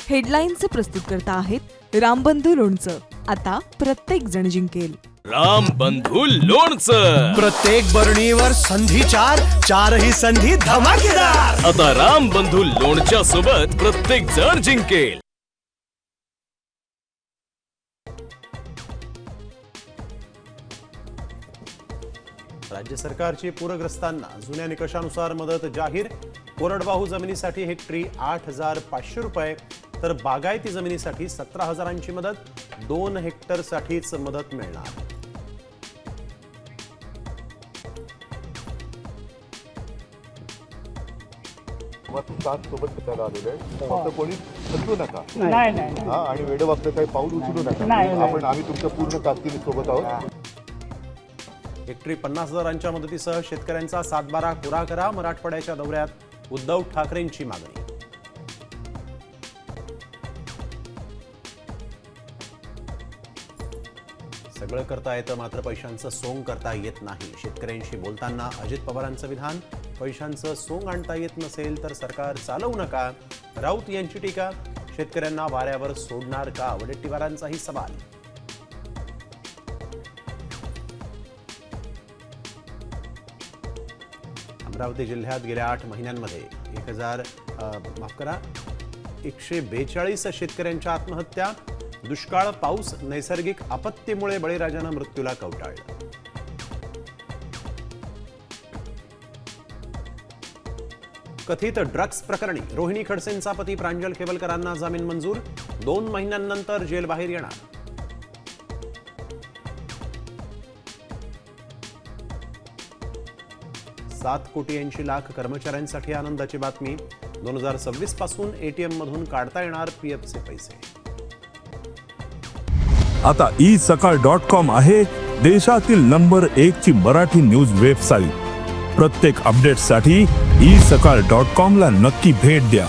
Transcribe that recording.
हेडलाईनचे प्रस्तुतकर्ता आहेत रामबंधू लोणचं. आता प्रत्येक जण जिंकेल. रामबंधू लोणचं. प्रत्येक बरणीवर संधी चार, चारही संधी धमाकेदार. आता रामबंधू लोणच्या सोबत प्रत्येक जण जिंकेल. राज्य सरकारची पूरग्रस्तांना जुन्या निकषानुसार मदत जाहीर. कोरडवाहू जमिनीसाठी हेक्टरी 8,500 रुपये, तर बागायती जमिनीसाठी 17,000ची मदत. 2 हेक्टरसाठीच मदत मिळणार. सोबत त्याला आलेलं आहे. फक्त कोणी हलू नका. नाही हा, आणि वेडेवाकडे काही पाऊल उचलू नका. आम्ही तुमच्या पूर्ण ताकदीने सोबत आहोत. हेक्टरी 50,000च्या मदतीसह शेतकऱ्यांचा 7-12 कोरा करा. मराठवाड्याच्या दौऱ्यात उद्धव ठाकरेंची मागणी. सगळं करता येतं, मात्र पैशांचं सोंग करता येत नाही. शेतकऱ्यांशी बोलताना अजित पवारांचं विधान. पैशांचं सोंग आणता येत नसेल तर सरकार चालवू नका. राऊत यांची टीका. शेतकऱ्यांना वाऱ्यावर सोडणार का, वडेट्टीवारांचाही सवाल. अमरावती जिल्ह्यात गेल्या 8 महिन्यांमध्ये 142 शेतकऱ्यांच्या आत्महत्या. दुष्काळ, पाऊस, नैसर्गिक आपत्तीमुळे बळीराजानं मृत्यूला कवटाळलं. कथित ड्रग्ज प्रकरणी रोहिणी खडसेंचा पती प्रांजल खेवलकरांना जामीन मंजूर. 2 महिन्यांनंतर जेलबाहेर येणार. $7,80,00,000 कर्मचाऱ्यांसाठी आनंदाची बातमी. 2026 पासून एटीएम मधून काढता येणार पीएफचे पैसे. आता isakal.com आहे देशातील नंबर 1 ची मराठी न्यूज वेबसाईट. प्रत्येक अपडेटसाठी isakal.com ला नक्की भेट द्या.